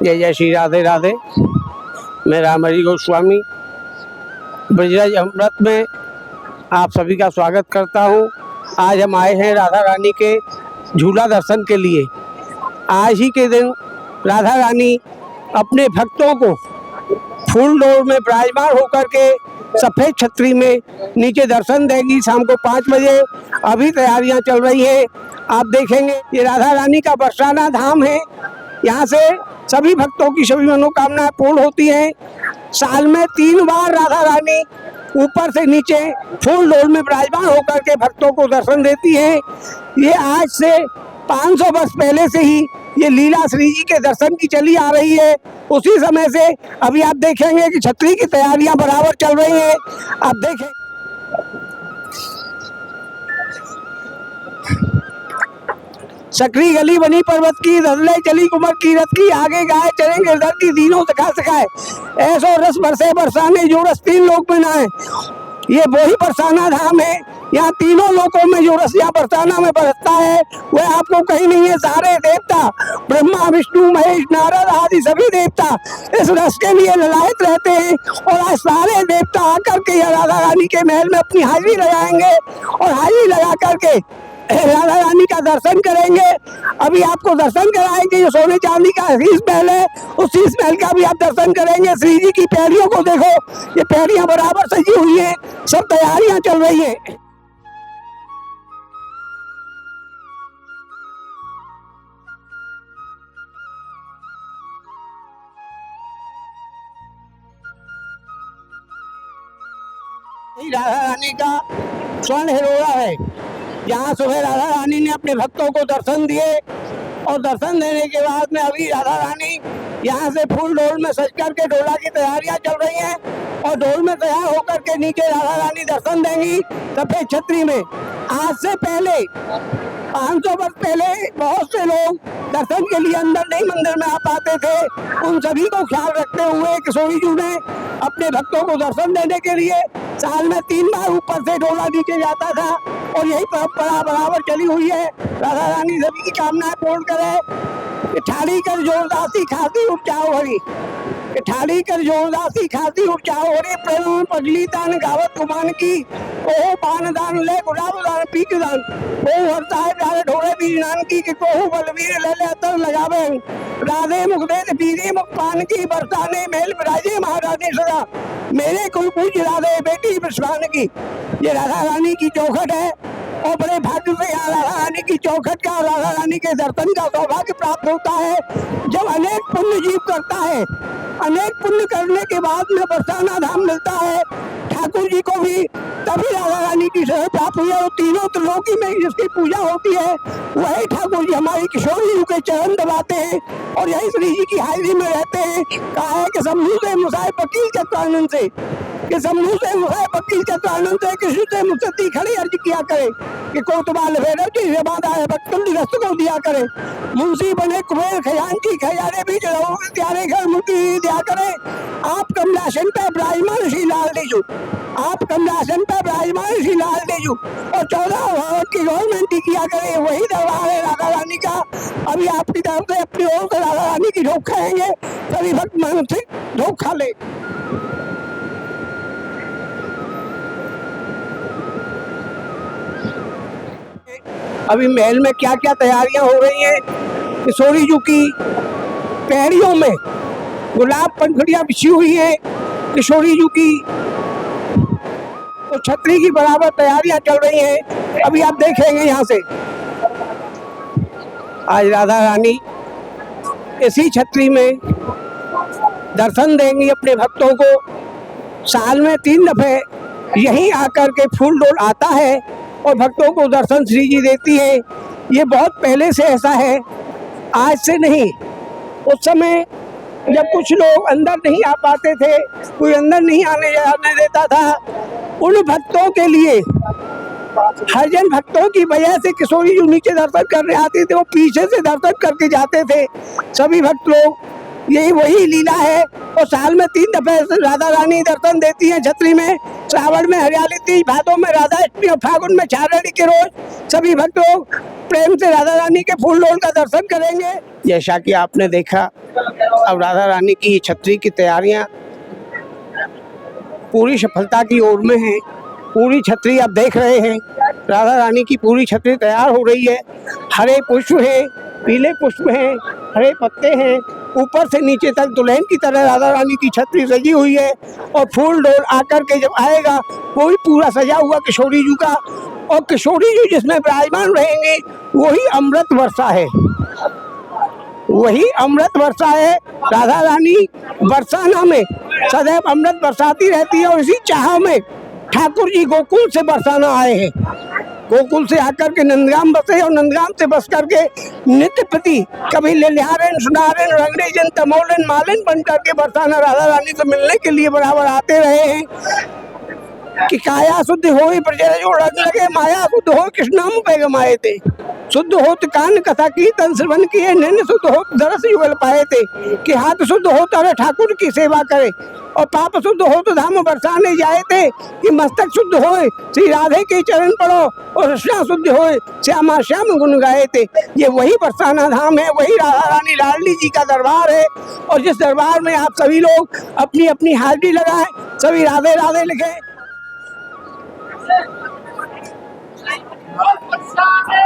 जय जय श्री राधे राधे। मैं रामहरि गोस्वामी ब्रजराज अमृत में आप सभी का स्वागत करता हूँ। आज हम आए हैं राधा रानी के झूला दर्शन के लिए। आज ही के दिन राधा रानी अपने भक्तों को फूल डोर में विराजमान होकर के सफ़ेद छतरी में नीचे दर्शन देंगी शाम को 5 बजे। अभी तैयारियां चल रही हैं। आप देखेंगे ये राधा रानी का बरसाना धाम है। यहाँ से सभी भक्तों की सभी मनोकामनाएं पूर्ण होती हैं। साल में 3 बार राधा रानी ऊपर से नीचे फूल डोर में विराजमान होकर के भक्तों को दर्शन देती है। ये आज से 500 वर्ष पहले से ही ये लीला श्री जी के दर्शन की चली आ रही है। उसी समय से अभी आप देखेंगे कि छतरी की तैयारियां बराबर चल रही हैं। आप देखें सकरी गली बनी पर्वत की, रजले चली कुमर की, रथ की आगे गाय चलेंगे दर की, दीनों सखा सखाए ऐसो रस बरसे बरसाने जो रस 3 लोक में नाए। ये वही बरसाना धाम है। यहाँ तीनों लोकों में जो रस यहाँ बरसाना में बरसता है वह आपको कहीं नहीं है। सारे देवता ब्रह्मा विष्णु महेश नारद आदि सभी देवता इस रस के लिए ललायत रहते हैं। और आज सारे देवता आकर के यहाँ राधा रानी के महल में अपनी हाजिरी लगाएंगे और हाजिरी लगा करके राधा रानी का दर्शन करेंगे। अभी आपको दर्शन कराएंगे। जो सोने चांदी का शीश महल है उस शीश महल का भी आप दर्शन करेंगे। श्री जी की पैड़ियों को देखो, ये पैड़ियां बराबर सजी हुई हैं। सब तैयारियां चल रही हैं। राधा रानी का स्वर्ण हिरोरा है। यहाँ सुबह राधा रानी ने अपने भक्तों को दर्शन दिए और दर्शन देने के बाद में अभी राधा रानी यहाँ से फूल डोल में सज करके डोला की तैयारियां चल रही हैं और डोल में तैयार होकर के नीचे राधा रानी दर्शन देंगी सफेद छतरी में। आज से पहले 500 वर्ष पहले बहुत से लोग दर्शन के लिए अंदर नहीं मंदिर में आ पाते थे। उन सभी को ख्याल रखते हुए किशोरी जी ने अपने भक्तों को दर्शन देने के लिए साल में 3 बार ऊपर से डोला नीचे जाता था और यही परंपरा बराबर चली हुई है। राधा रानी सभी की कामनाएं पूर्ण करे। ठाड़ी कर जोरदासी खाती उठाओ हरी, ठाड़ी कर जोरदासी खाती उठाओ हरी, प्रेम पगली दान गावत कुमान की, ओहो पान दान ले गुलाब दान पीक दान, ओहो हर साहेब डाले ढोरे बीज नान की, कि कोहू बलवीर ले ले अतर लगावे, राधे मुख दे बीरे मुख पान की, बरसाने मेल विराजे महारानी सदा, मेरे कोई पूज राधे बेटी विश्वान की। ये राधा रानी की चौखट है और बड़े भाग्य से यहाँ राधा रानी की चौखट का और राधा रानी के दर्शन का सौभाग्य प्राप्त होता है। जब अनेक पुण्य जीव करता है, अनेक पुण्य करने के बाद में बरसाना धाम मिलता है। ठाकुर जी को भी तभी राधा रानी की शरण प्राप्त हुई है। तीनों त्रिलोकी में जिसकी पूजा होती है वही ठाकुर जी हमारी किशोरी जी के चरण दबाते हैं और यही श्री जी की हाजिरी में रहते हैं। कहा है कि शंभू से मुसाए वकील चतुरानंद से, कि शंभू से मुसाए वकील चतुरानंद से, कृष्ण से मुक्ति खड़ी अर्ज किया करे, कि कोतवाल भैरव की बाधा है भक्तुल रस्त को दिया करे, मुंशी बने कुबेर खजांची खजाने भी जलाओ त्यारे घर मुक्ति दिया करे। आप कमलासन पे विराजमान श्री लाल देजू, आप कमलासन पे विराजमान श्री लाल देजू और 14 भवन की गवर्नमेंट किया करे। वही दरबार है राधा रानी का। अभी आपकी तरफ से अपनी ओर से राधा रानी की ढोक खाएंगे। सभी भक्त मन से ढोक खा ले। अभी महल में क्या क्या तैयारियां हो रही हैं। किशोरी जी की पैड़ियों में गुलाब पंखुड़ियां बिछी हुई हैं। किशोरी जी की तो छतरी की बराबर तैयारियां चल रही हैं। अभी आप देखेंगे यहाँ से आज राधा रानी इसी छतरी में दर्शन देंगी अपने भक्तों को। साल में 3 दफे यहीं आकर के फूल डोल आता है और भक्तों को दर्शन श्री जी देती है। ये बहुत पहले से ऐसा है, आज से नहीं। उस समय जब कुछ लोग अंदर नहीं आ पाते थे, कोई अंदर नहीं आने जाने देता था, उन भक्तों के लिए हरिजन भक्तों की वजह से किशोरी जी नीचे दर्शन करने आते थे। वो पीछे से दर्शन करके जाते थे सभी भक्त लोग। यही वही लीला है और साल में 3 दफे राधा रानी दर्शन देती हैं छतरी में। श्रावण में हरियाली तीज, भादों में राधा अष्टमी और फागुन में छारड़ी के रोज सभी भक्त लोग प्रेम से राधा रानी के फूल डोल का दर्शन करेंगे। जैसा कि आपने देखा अब राधा रानी की छतरी की तैयारियां पूरी सफलता की ओर में है। पूरी छतरी आप देख रहे हैं, राधा रानी की पूरी छतरी तैयार हो रही है। हरे पुष्प हैं, पीले पुष्प हैं, हरे पत्ते हैं, ऊपर से नीचे तक दुल्हन की तरह राधा रानी की छतरी सजी हुई है। और फूल डोल आकर के जब आएगा वो भी पूरा सजा हुआ किशोरी जी का, और किशोरी जी जिसमें विराजमान रहेंगे वही अमृत वर्षा है, वही अमृत वर्षा है। राधा रानी बरसाना में सदैव अमृत बरसाती रहती है, और इसी चाह में ठाकुर जी गोकुल से बरसाना आए हैं। गोकुल से आकर के नंदगाम बसे, और नंदगाम से बस करके नित्य प्रति कभी लिलिहारेन सुनारेन रंगरेजन तमोलन मालिन बन करके बरसाना राधा रानी से मिलने के लिए बराबर आते रहे हैं। कि काया शुद्ध हो प्रजर जो रंग लगे, माया शुद्ध हो कृष्णाम पैग माए थे। शुद्ध होत कान कथा की तन श्रवण किए, नैन शुद्ध हो दरस युगल पाए थे। कि हाथ शुद्ध हो तारे ठाकुर की सेवा करे, और पाप शुद्ध हो तो धाम बरसाने जाए थे। कि मस्तक शुद्ध होए श्री राधे के चरण पड़ो, और रचना शुद्ध होए श्यामा श्याम गुण गाए थे। ये वही बरसाना धाम है, वही राधा रानी लाडली जी का दरबार है। और जिस दरबार में आप सभी लोग अपनी अपनी हाजिरी लगाएं, सभी राधे राधे लिखें। Sabe,